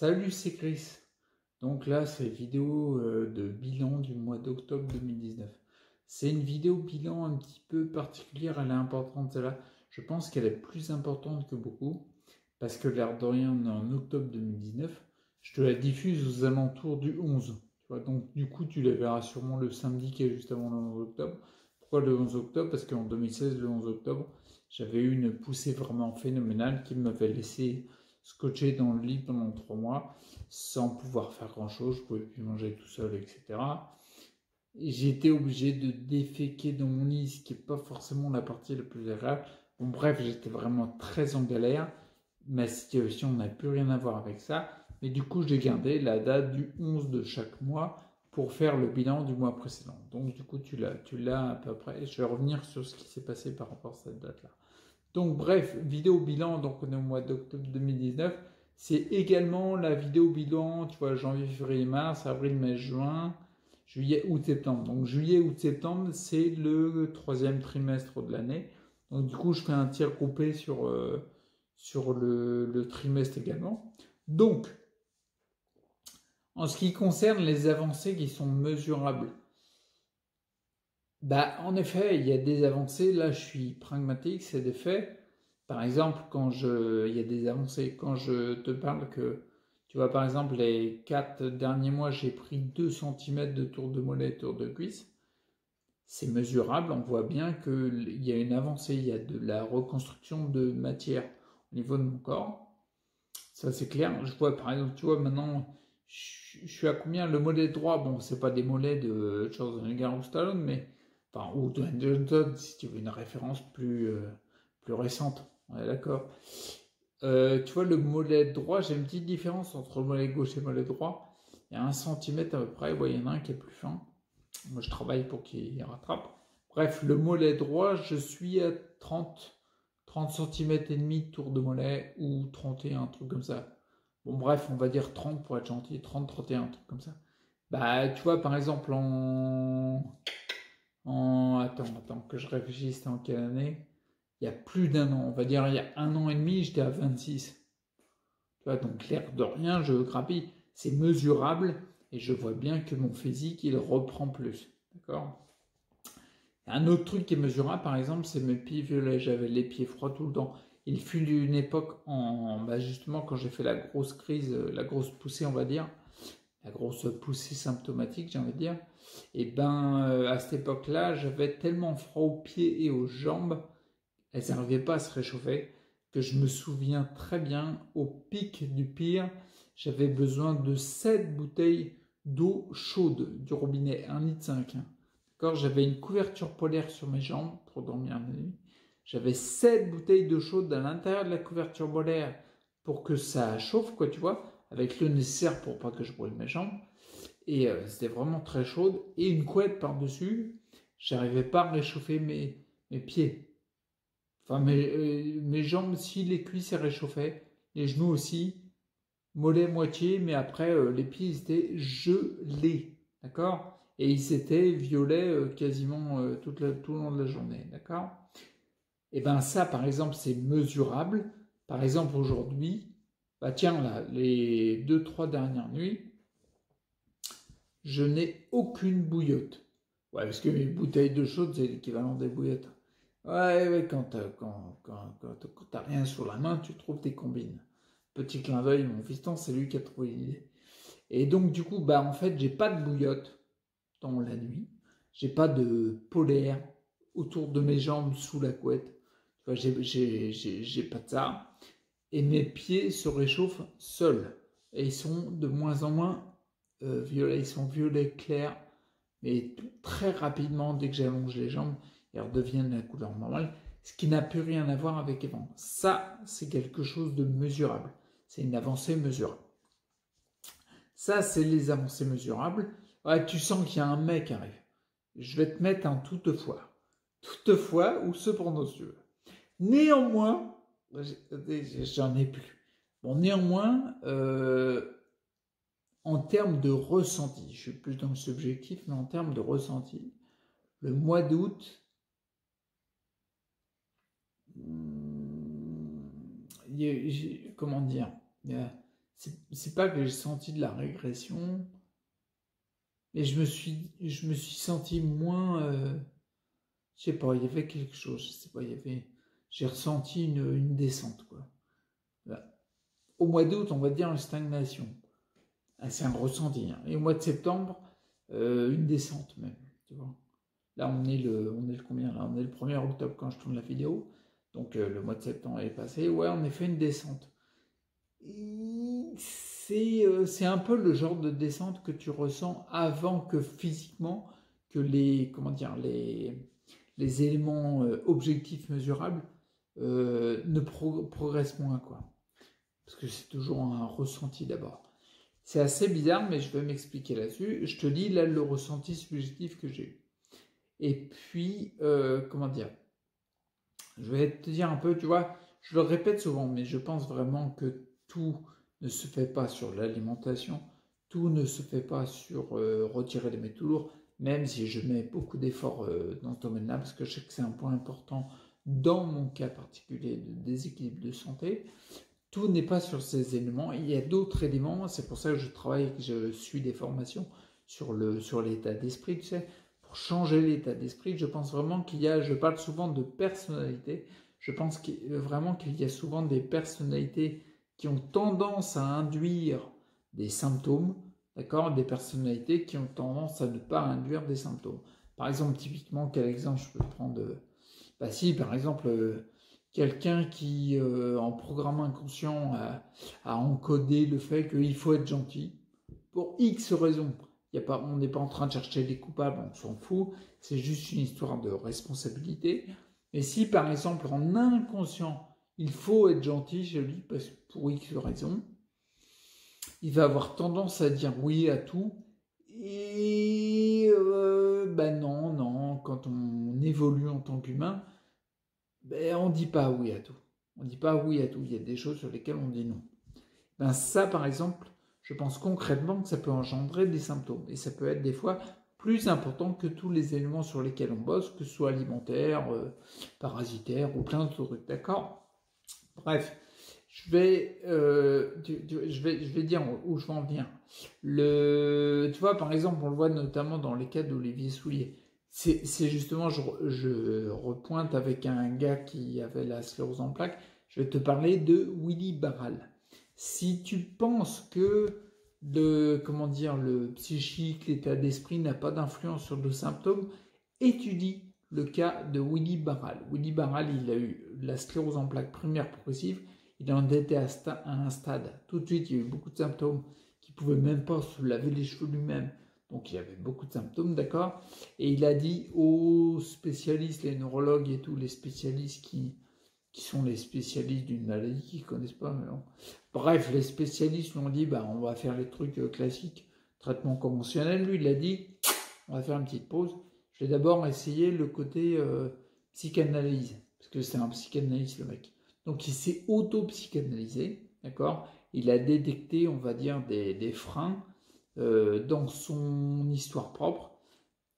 Salut, c'est Chris. Donc là, c'est vidéo de bilan du mois d'octobre 2019. C'est une vidéo bilan un petit peu particulière, elle est importante celle-là. Je pense qu'elle est plus importante que beaucoup, parce que l'air de rien, on est en octobre 2019. Je te la diffuse aux alentours du 11. Tu vois, donc du coup, tu la verras sûrement le samedi qui est juste avant le 11 octobre. Pourquoi le 11 octobre? Parce qu'en 2016, le 11 octobre, j'avais eu une poussée vraiment phénoménale qui m'avait laissé scotché dans le lit pendant 3 mois sans pouvoir faire grand chose, je pouvais plus manger tout seul, etc. Et j'ai été obligé de déféquer dans mon lit, ce qui n'est pas forcément la partie la plus agréable. Bon, bref, j'étais vraiment très en galère. Ma situation n'a plus rien à voir avec ça. Mais du coup, j'ai gardé la date du 11 de chaque mois pour faire le bilan du mois précédent. Donc, du coup, tu l'as à peu près. Je vais revenir sur ce qui s'est passé par rapport à cette date-là. Donc bref, vidéo bilan, donc on est au mois d'octobre 2019. C'est également la vidéo bilan, tu vois, janvier, février, mars, avril, mai, juin, juillet, août, septembre. Donc juillet, août, septembre, c'est le troisième trimestre de l'année. Donc du coup, je fais un tir groupé sur le trimestre également. Donc, en ce qui concerne les avancées qui sont mesurables, bah, en effet, il y a des avancées. Là, je suis pragmatique, c'est des faits. Par exemple, il y a des avancées. Quand je te parle que, tu vois, par exemple, les 4 derniers mois, j'ai pris 2 cm de tour de mollet, tour de cuisse. C'est mesurable. On voit bien qu'il y a une avancée. Il y a de la reconstruction de matière au niveau de mon corps. Ça, c'est clair. Je vois, par exemple, tu vois, maintenant, je suis à combien? Le mollet droit, bon, c'est pas des mollets de Schwarzenegger ou Stallone, mais, enfin, ou de Johnson, si tu veux une référence plus récente. On est d'accord. Tu vois, le mollet droit, j'ai une petite différence entre le mollet gauche et le mollet droit. Il y a 1 cm à peu près. Ouais, il y en a un qui est plus fin. Moi, je travaille pour qu'il rattrape. Bref, le mollet droit, je suis à 30 cm et demi de tour de mollet ou 31, un truc comme ça. Bon, bref, on va dire 30 pour être gentil, 30, 31, un truc comme ça. Bah, tu vois, par exemple, attends, que je réfléchisse, c'était en quelle année? Il y a plus d'un an, on va dire, il y a 1 an et demi, j'étais à 26. Tu vois, donc l'air de rien, je grappille. C'est mesurable et je vois bien que mon physique, il reprend plus. D'accord? Un autre truc qui est mesurable, par exemple, c'est mes pieds violets. J'avais les pieds froids tout le temps. Il fut une époque, bah justement, quand j'ai fait la grosse crise, la grosse poussée, on va dire, la grosse poussée symptomatique, j'ai envie de dire, et ben, à cette époque-là, j'avais tellement froid aux pieds et aux jambes, elles n'arrivaient pas à se réchauffer, que je me souviens très bien, au pic du pire, j'avais besoin de 7 bouteilles d'eau chaude du robinet, 1,5 litre. D'accord, j'avais une couverture polaire sur mes jambes pour dormir la nuit. J'avais 7 bouteilles d'eau chaude à l'intérieur de la couverture polaire pour que ça chauffe, quoi, tu vois, avec le nécessaire pour pas que je brûle mes jambes. Et c'était vraiment très chaude. Et une couette par-dessus. J'arrivais pas à réchauffer mes pieds. Enfin, mes jambes, si les cuisses, elles réchauffaient. Les genoux aussi. Mollets moitié, mais après, les pieds, ils étaient gelés. D'accord? Et ils étaient violets quasiment tout le long de la journée. D'accord? Et ben ça, par exemple, c'est mesurable. Par exemple, aujourd'hui, bah tiens, là, les 2, 3 dernières nuits, je n'ai aucune bouillotte. Ouais, parce que mes bouteilles de chaude, c'est l'équivalent des bouillottes. Ouais, quand t'as rien sous la main, tu trouves tes combines. Petit clin d'œil, mon fiston, c'est lui qui a trouvé l'idée. Et donc, du coup, bah, en fait, j'ai pas de bouillotte dans la nuit. J'ai pas de polaire autour de mes jambes sous la couette. Tu vois, j'ai pas de ça. Et mes pieds se réchauffent seuls. Et ils sont de moins en moins violets. Ils sont violets clairs. Mais très rapidement, dès que j'allonge les jambes, ils redeviennent de la couleur normale. Ce qui n'a plus rien à voir avec avant. Ça, c'est quelque chose de mesurable. C'est une avancée mesurable. Ça, c'est les avancées mesurables. Ouais, tu sens qu'il y a un mec qui arrive. Je vais te mettre un toutefois. Toutefois ou cependant, si tu veux. Néanmoins, j'en ai plus. Bon, néanmoins, en termes de ressenti, je suis plus dans le subjectif, mais en termes de ressenti, le mois d'août, comment dire, c'est pas que j'ai senti de la régression, mais je me suis senti moins, je sais pas, il y avait quelque chose, je sais pas, j'ai ressenti une descente, quoi. Voilà. Au mois d'août, on va dire une stagnation. Ah, c'est un ressenti, hein. Et au mois de septembre, une descente même, tu vois. Là, on est le combien là? On est le 1er octobre quand je tourne la vidéo. Donc le mois de septembre est passé. Ouais, on a fait une descente. C'est un peu le genre de descente que tu ressens avant que physiquement, que comment dire, les éléments objectifs mesurables ne progressent moins, quoi. Parce que c'est toujours un ressenti d'abord. C'est assez bizarre, mais je vais m'expliquer là-dessus. Je te lis là le ressenti subjectif que j'ai eu. Et puis, comment dire, je vais te dire un peu, tu vois, je le répète souvent, mais je pense vraiment que tout ne se fait pas sur l'alimentation, tout ne se fait pas sur retirer les métaux lourds, même si je mets beaucoup d'efforts dans ce domaine-là, parce que je sais que c'est un point important dans mon cas particulier de déséquilibre de santé. Tout n'est pas sur ces éléments, il y a d'autres éléments, c'est pour ça que je travaille, que je suis des formations sur l'état d'esprit, tu sais, pour changer l'état d'esprit. Je pense vraiment je parle souvent de personnalité, je pense vraiment qu'il y a souvent des personnalités qui ont tendance à induire des symptômes, d'accord, des personnalités qui ont tendance à ne pas induire des symptômes. Par exemple, typiquement, quel exemple je peux prendre? Bah si, par exemple, quelqu'un qui, en programme inconscient, a encodé le fait qu'il faut être gentil, pour X raisons. On n'est pas en train de chercher des coupables, on s'en fout, c'est juste une histoire de responsabilité. Mais si, par exemple, en inconscient, il faut être gentil chez lui, parce que pour X raisons, il va avoir tendance à dire oui à tout. Et ben non, quand on évolue en tant qu'humain, ben on ne dit pas oui à tout. On ne dit pas oui à tout. Il y a des choses sur lesquelles on dit non. Ben ça, par exemple, je pense concrètement que ça peut engendrer des symptômes. Et ça peut être des fois plus important que tous les éléments sur lesquels on bosse, que ce soit alimentaire, parasitaire ou plein d'autres trucs. D'accord? Bref, je vais dire où je vais en venir. Tu vois, par exemple, on le voit notamment dans les cas d'Olivier Soulier. C'est justement, je repointe avec un gars qui avait la sclérose en plaques. Je vais te parler de Willy Barral. Si tu penses que le psychique, l'état d'esprit n'a pas d'influence sur le symptôme, étudie le cas de Willy Barral. Willy Barral, il a eu la sclérose en plaques primaire progressive. Il en était à un stade. Tout de suite, il y a eu beaucoup de symptômes qui ne pouvaient même pas se laver les cheveux lui-même. Donc il y avait beaucoup de symptômes, d'accord? Et il a dit aux spécialistes, les neurologues et tous les spécialistes qui sont les spécialistes d'une maladie qu'ils ne connaissent pas. Mais non. Bref, les spécialistes lui ont dit, bah, on va faire les trucs classiques, traitement conventionnel. Lui, il a dit, on va faire une petite pause. Je vais d'abord essayer le côté psychanalyse, parce que c'est un psychanalyste le mec. Donc il s'est auto-psychanalysé, d'accord? Il a détecté, on va dire, des freins dans son histoire propre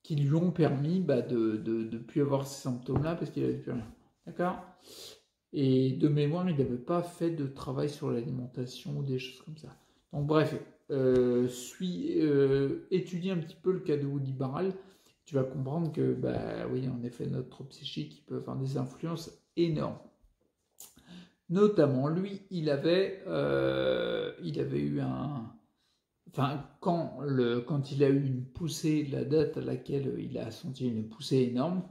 qui lui ont permis de ne plus avoir ces symptômes-là parce qu'il n'avait plus rien, d'accord? Et de mémoire, il n'avait pas fait de travail sur l'alimentation ou des choses comme ça. Donc bref, étudie un petit peu le cas de Woody Barral. Tu vas comprendre que, bah oui, en effet, notre psychique il peut avoir des influences énormes. Notamment, lui, il avait eu enfin, quand il a eu une poussée, la date à laquelle il a senti une poussée énorme,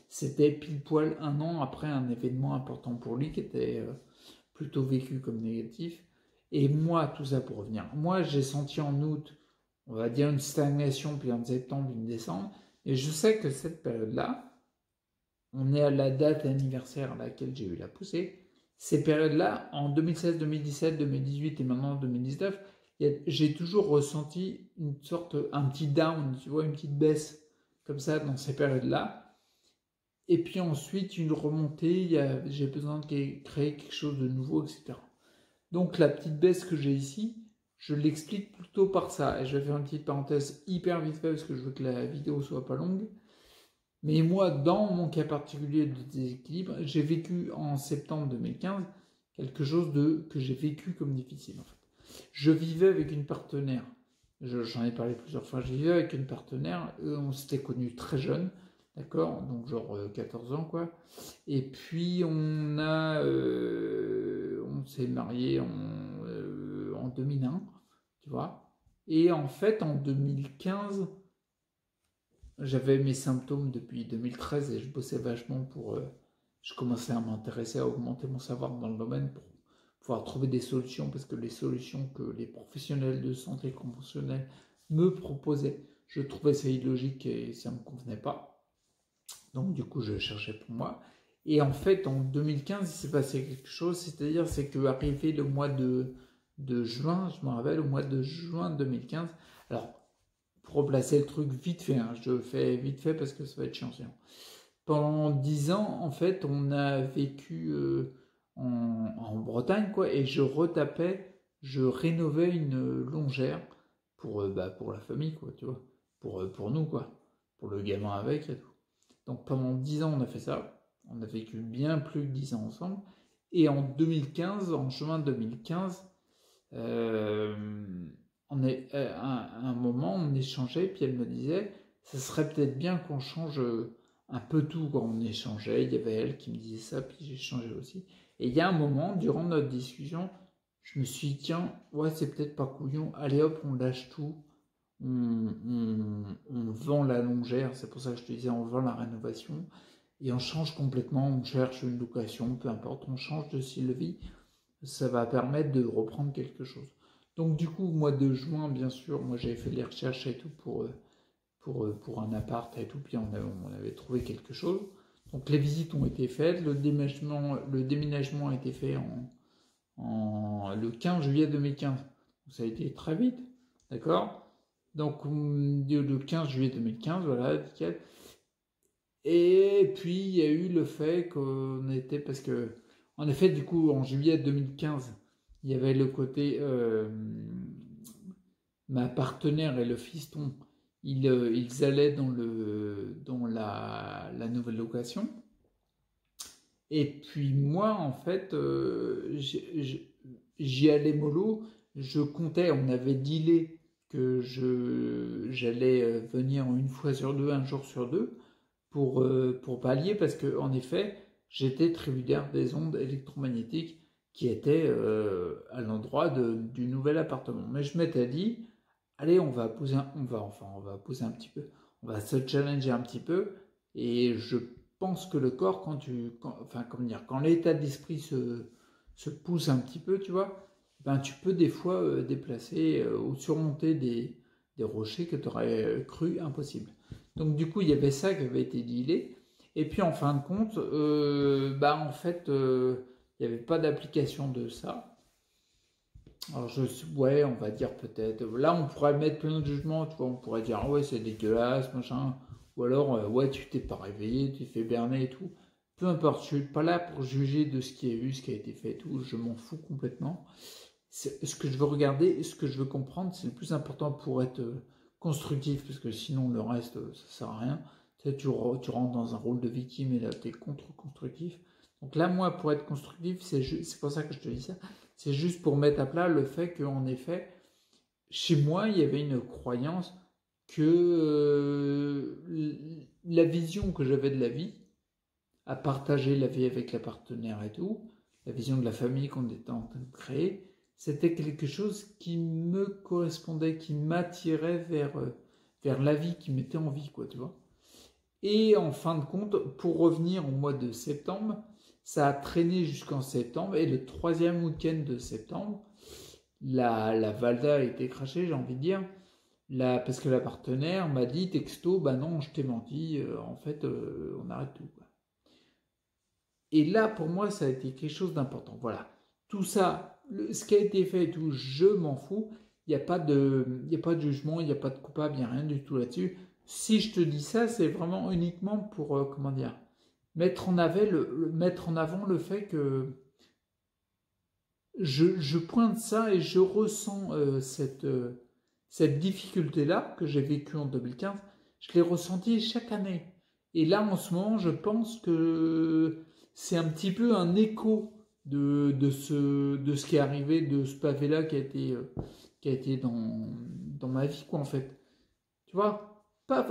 c'était pile poil un an après un événement important pour lui qui était plutôt vécu comme négatif. Et moi, tout ça pour revenir, moi j'ai senti en août, on va dire une stagnation, puis en septembre une descente, et je sais que cette période-là, on est à la date anniversaire à laquelle j'ai eu la poussée, ces périodes-là, en 2016, 2017, 2018 et maintenant 2019, j'ai toujours ressenti un petit down, tu vois, une petite baisse, comme ça, dans ces périodes-là. Et puis ensuite, une remontée, j'ai besoin de créer quelque chose de nouveau, etc. Donc la petite baisse que j'ai ici, je l'explique plutôt par ça. Et je vais faire une petite parenthèse hyper vite fait, parce que je veux que la vidéo soit pas longue. Mais moi, dans mon cas particulier de déséquilibre, j'ai vécu en septembre 2015 quelque chose que j'ai vécu comme difficile, en fait. Je vivais avec une partenaire. J'en ai parlé plusieurs fois. Je vivais avec une partenaire. On s'était connus très jeunes. D'accord? Donc genre 14 ans quoi. Et puis on s'est mariés en 2001, tu vois. Et en fait en 2015, j'avais mes symptômes depuis 2013 et je bossais vachement je commençais à m'intéresser, à augmenter mon savoir dans le domaine pour pouvoir trouver des solutions parce que les solutions que les professionnels de santé conventionnels me proposaient, je trouvais ça illogique et ça ne me convenait pas. Donc du coup, je cherchais pour moi. Et en fait, en 2015, il s'est passé quelque chose, c'est que arrivé le mois de juin, je me rappelle, au mois de juin 2015, alors, pour replacer le truc vite fait, hein, je le fais vite fait parce que ça va être chiant. Pendant 10 ans, en fait, on a vécu en Bretagne, quoi, et je rénovais une longère pour la famille, quoi, tu vois, pour nous, quoi, pour le gamin avec et tout. Donc pendant 10 ans, on a fait ça. On a vécu bien plus de 10 ans ensemble. Et en 2015, en juin 2015, à un moment, on échangeait, puis elle me disait, ça serait peut-être bien qu'on change un peu tout quand on échangeait. Il y avait elle qui me disait ça, puis j'échangeais aussi. Et il y a un moment, durant notre discussion, je me suis dit, tiens, ouais, c'est peut-être pas couillon, allez hop, on lâche tout. On vend la longère, c'est pour ça que je te disais, on vend la rénovation et on change complètement, on cherche une location, peu importe, on change de style de vie, ça va permettre de reprendre quelque chose. Donc du coup, mois de juin, bien sûr, moi j'avais fait les recherches et tout pour un appart et tout, puis on avait trouvé quelque chose. Donc les visites ont été faites, le déménagement a été fait le 15 juillet 2015. Donc, ça a été très vite, d'accord? Donc, le 15 juillet 2015, voilà, nickel. Et puis, il y a eu le fait qu'on était, parce que, en effet, du coup, en juillet 2015, il y avait le côté, ma partenaire et le fiston, ils allaient dans la nouvelle location. Et puis, moi, en fait, j'y allais mollo, je comptais, on avait dealé que j'allais venir une fois sur deux, un jour sur deux, pour pallier, parce que en effet, j'étais tributaire des ondes électromagnétiques qui étaient à l'endroit du nouvel appartement. Mais je m'étais dit, allez, on va pousser un petit peu, on va se challenger un petit peu, et je pense que le corps, quand l'état d'esprit se pousse un petit peu, tu vois, ben, tu peux des fois déplacer ou surmonter des rochers que tu aurais cru impossible. Donc du coup, il y avait ça qui avait été dealé. Et puis en fin de compte, il n'y avait pas d'application de ça. Alors ouais, on va dire peut-être. Là, on pourrait mettre plein de jugements, tu vois, on pourrait dire, ah ouais, c'est dégueulasse, machin. Ou alors, ouais, tu t'es pas réveillé, tu t'es fait berner et tout. Peu importe, je suis pas là pour juger de ce qui est eu, ce qui a été fait et tout, je m'en fous complètement. Ce que je veux regarder, ce que je veux comprendre, c'est le plus important pour être constructif, parce que sinon le reste, ça sert à rien. Tu rentres dans un rôle de victime et là, tu es contre-constructif. Donc là, moi, pour être constructif, c'est pour ça que je te dis ça, c'est juste pour mettre à plat le fait qu'en effet, chez moi, il y avait une croyance que la vision que j'avais de la vie, à partager la vie avec la partenaire et tout, la vision de la famille qu'on était en train de créer, c'était quelque chose qui me correspondait, qui m'attirait vers la vie, qui m'était en vie, quoi, tu vois. Et en fin de compte, pour revenir au mois de septembre, ça a traîné jusqu'en septembre, et le troisième week-end de septembre, la valda a été crachée, j'ai envie de dire, parce que la partenaire m'a dit texto, bah non, je t'ai menti, en fait, on arrête tout, quoi. Et là, pour moi, ça a été quelque chose d'important. Voilà. Tout ça, ce qui a été fait et tout, je m'en fous. Il n'y a pas de jugement, il n'y a pas de coupable, il n'y a rien du tout là-dessus. Si je te dis ça, c'est vraiment uniquement pour, mettre en avant le fait que je pointe ça et je ressens cette difficulté-là que j'ai vécue en 2015. Je l'ai ressentie chaque année. Et là, en ce moment, je pense que c'est un petit peu un écho de ce qui est arrivé, de ce pavé-là qui a été dans ma vie, quoi, en fait. Tu vois, pas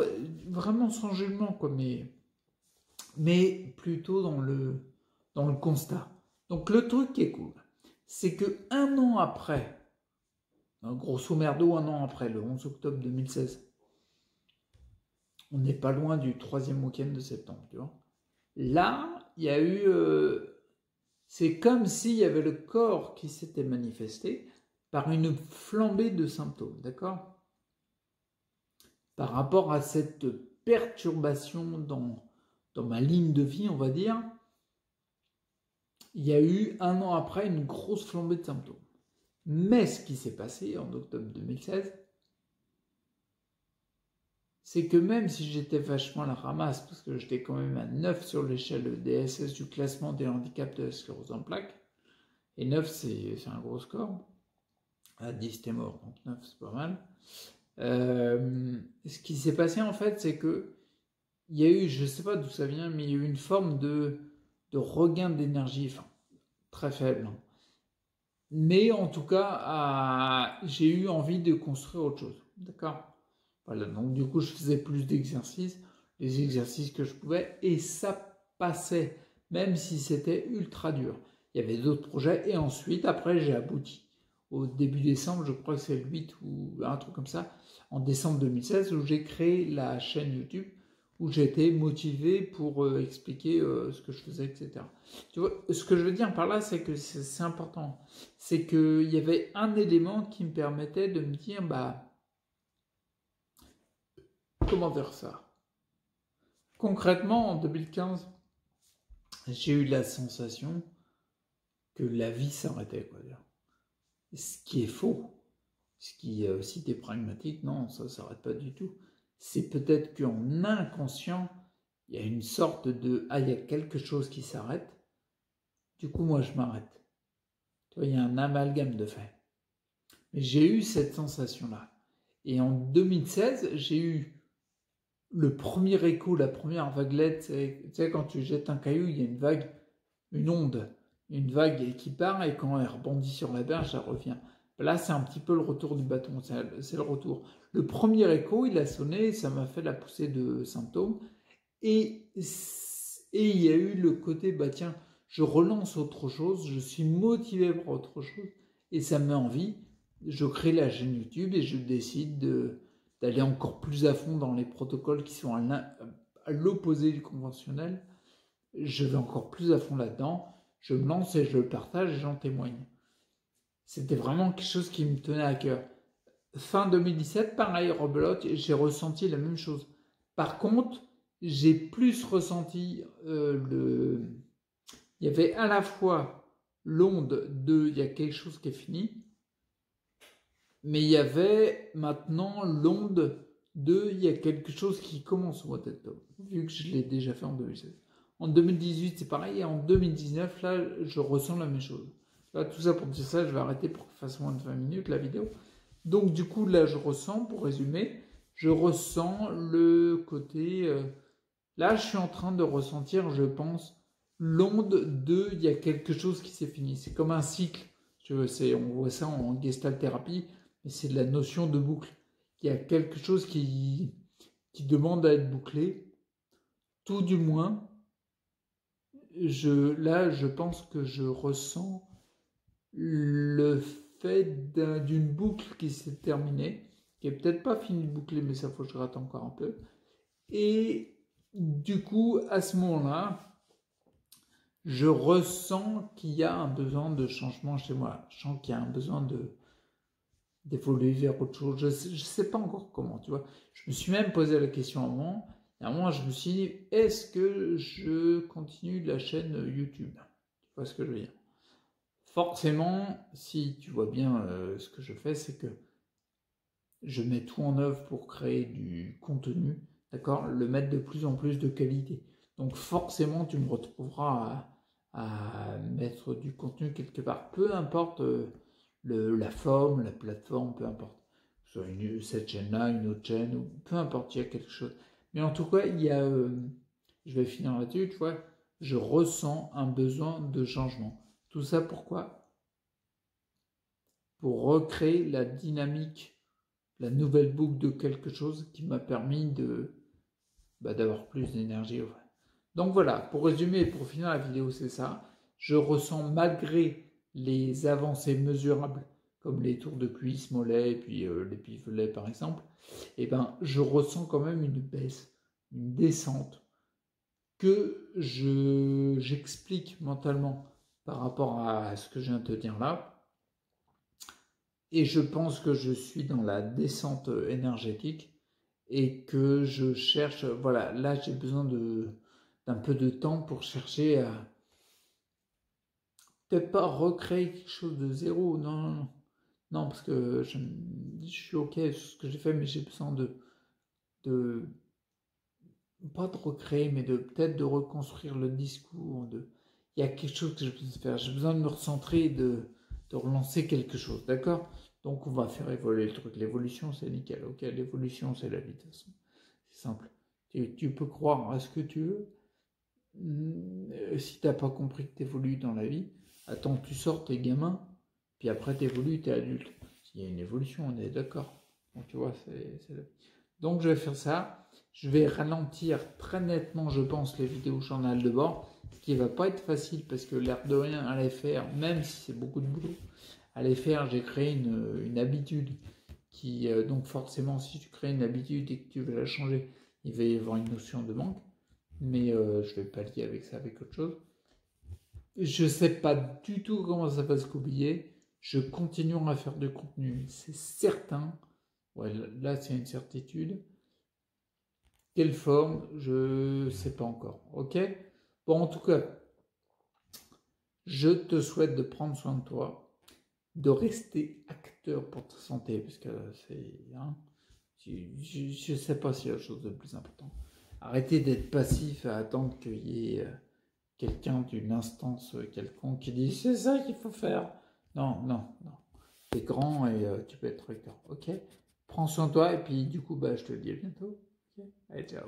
vraiment sans jugement, quoi, mais plutôt dans le constat. Donc le truc qui est cool, c'est que un an après, grosso merdo un an après, le 11 octobre 2016, on n'est pas loin du 3e week-end de septembre, tu vois. Là, il y a eu... c'est comme s'il y avait le corps qui s'était manifesté par une flambée de symptômes, d'accord? Par rapport à cette perturbation dans ma ligne de vie, on va dire, il y a eu un an après une grosse flambée de symptômes. Mais ce qui s'est passé en octobre 2016, c'est que même si j'étais vachement à la ramasse, parce que j'étais quand même à 9 sur l'échelle DSS du classement des handicaps de la sclérose en plaques, et 9 c'est un gros score, à 10 t'es mort, donc 9 c'est pas mal. Ce qui s'est passé en fait, c'est que il y a eu, je sais pas d'où ça vient, mais il y a eu une forme de regain d'énergie, enfin très faible, hein. Mais en tout cas, j'ai eu envie de construire autre chose, d'accord? Voilà, donc du coup, je faisais plus d'exercices, les exercices que je pouvais, et ça passait, même si c'était ultra dur. Il y avait d'autres projets, et ensuite, après, j'ai abouti. Au début décembre, je crois que c'est le 8 ou un truc comme ça, en décembre 2016, où j'ai créé la chaîne YouTube, où j'étais motivé pour expliquer ce que je faisais, etc. Tu vois, ce que je veux dire par là, c'est que c'est important. C'est qu'il y avait un élément qui me permettait de me dire, bah, comment faire ça? Concrètement, en 2015, j'ai eu la sensation que la vie s'arrêtait, quoi. Ce qui est faux. Ce qui, si t'es pragmatique, non, ça s'arrête pas du tout. C'est peut-être qu'en inconscient, il y a une sorte de « ah, il y a quelque chose qui s'arrête, du coup, moi, je m'arrête ». Tu vois, il y a un amalgame de fait. Mais j'ai eu cette sensation-là. Et en 2016, j'ai eu le premier écho, la première vaguelette. Tu sais, quand tu jettes un caillou, il y a une vague, une onde, une vague qui part, et quand elle rebondit sur la berge, elle revient. Là, c'est un petit peu le retour du bâton, c'est le retour. Le premier écho, il a sonné, ça m'a fait la poussée de symptômes. Et il y a eu le côté, bah tiens, je relance autre chose, je suis motivé par autre chose, et ça me met envie. Je crée la chaîne YouTube et je décide d'aller encore plus à fond dans les protocoles qui sont à l'opposé du conventionnel. Je vais encore plus à fond là-dedans, je me lance et je le partage et j'en témoigne. C'était vraiment quelque chose qui me tenait à cœur. Fin 2017, pareil, rebelote, j'ai ressenti la même chose. Par contre, j'ai plus ressenti il y avait à la fois l'onde de il y a quelque chose qui est fini, mais il y avait maintenant l'onde de il y a quelque chose qui commence au mois d'octobre, vu que je l'ai déjà fait en 2016. En 2018, c'est pareil, et en 2019, là, je ressens la même chose. Là, tout ça pour dire ça, je vais arrêter pour qu'il fasse moins de 20 minutes la vidéo. Donc, du coup, là, je ressens, pour résumer, je ressens le côté... là, je suis en train de ressentir, je pense, l'onde de il y a quelque chose qui s'est fini. C'est comme un cycle. On voit ça en gestalt thérapie, mais c'est de la notion de boucle. Il y a quelque chose qui demande à être bouclé. Tout du moins, là, je pense que je ressens le fait d'une boucle qui s'est terminée, qui est peut-être pas finie de boucler, mais ça faut que je rate encore un peu. Et du coup, à ce moment-là, je ressens qu'il y a un besoin de changement chez moi. Je sens qu'il y a un besoin d'évoluer vers autre chose. Je sais pas encore comment, tu vois. Je me suis même posé la question avant. Et à un moment, je me suis dit, est-ce que je continue la chaîne YouTube? Tu vois ce que je veux dire? Forcément, si tu vois bien ce que je fais, c'est que je mets tout en œuvre pour créer du contenu, d'accord? Le mettre de plus en plus de qualité. Donc forcément, tu me retrouveras à mettre du contenu quelque part. Peu importe la forme, la plateforme, peu importe. Que ce soit cette chaîne-là, une autre chaîne, ou peu importe, il y a quelque chose. Mais en tout cas, il y a... je vais finir là-dessus, tu vois. Je ressens un besoin de changement. Tout ça pourquoi? Pour recréer la dynamique, la nouvelle boucle de quelque chose qui m'a permis d'avoir plus d'énergie. Donc voilà, pour résumer et pour finir la vidéo, c'est ça. Je ressens malgré les avancées mesurables, comme les tours de cuisse, mollets, et puis les pivelets par exemple, et ben, je ressens quand même une baisse, une descente, que j'explique mentalement par rapport à ce que je viens de te dire là. Et je pense que je suis dans la descente énergétique et que je cherche, voilà, là j'ai besoin d'un peu de temps pour chercher à peut-être pas recréer quelque chose de zéro, non, parce que je suis ok sur ce que j'ai fait, mais j'ai besoin pas de recréer, mais peut-être de reconstruire le discours, il y a quelque chose que j'ai besoin de faire, j'ai besoin de me recentrer, de relancer quelque chose, d'accord? Donc on va faire évoluer le truc, l'évolution c'est nickel, ok? L'évolution c'est la vie, de toute façon, c'est simple, tu peux croire à ce que tu veux, si t'as pas compris que t'évolues dans la vie, attends que tu sortes, t'es gamin, puis après t'évolues, t'es adulte. Il y a une évolution, on est d'accord. Donc tu vois, c'est la vie. Donc je vais faire ça, je vais ralentir très nettement, je pense, les vidéos journal de bord, ce qui va pas être facile parce que l'air de rien à les faire, même si c'est beaucoup de boulot, à les faire, j'ai créé une habitude qui, donc forcément, si tu crées une habitude et que tu veux la changer, il va y avoir une notion de manque, mais je vais pallier avec ça, avec autre chose. Je sais pas du tout comment ça va se goupiller, je continuerai à faire du contenu, c'est certain, ouais, là c'est une certitude. Quelle forme, je sais pas encore, ok? Bon, en tout cas, je te souhaite de prendre soin de toi, de rester acteur pour ta santé, parce que c'est... Hein, je sais pas s'il y a autre chose de plus important. Arrêtez d'être passif à attendre qu'il y ait quelqu'un d'une instance quelconque qui dit « c'est ça qu'il faut faire ». Non. T'es grand et tu peux être acteur, ok? Prends soin de toi et puis du coup, je te dis à bientôt. Okay? Allez, ciao.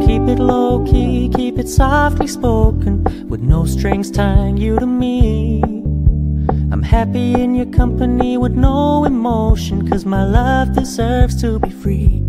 Keep it low key, keep it softly spoken, with no strings tying you to me. I'm happy in your company with no emotion, 'cause my love deserves to be free.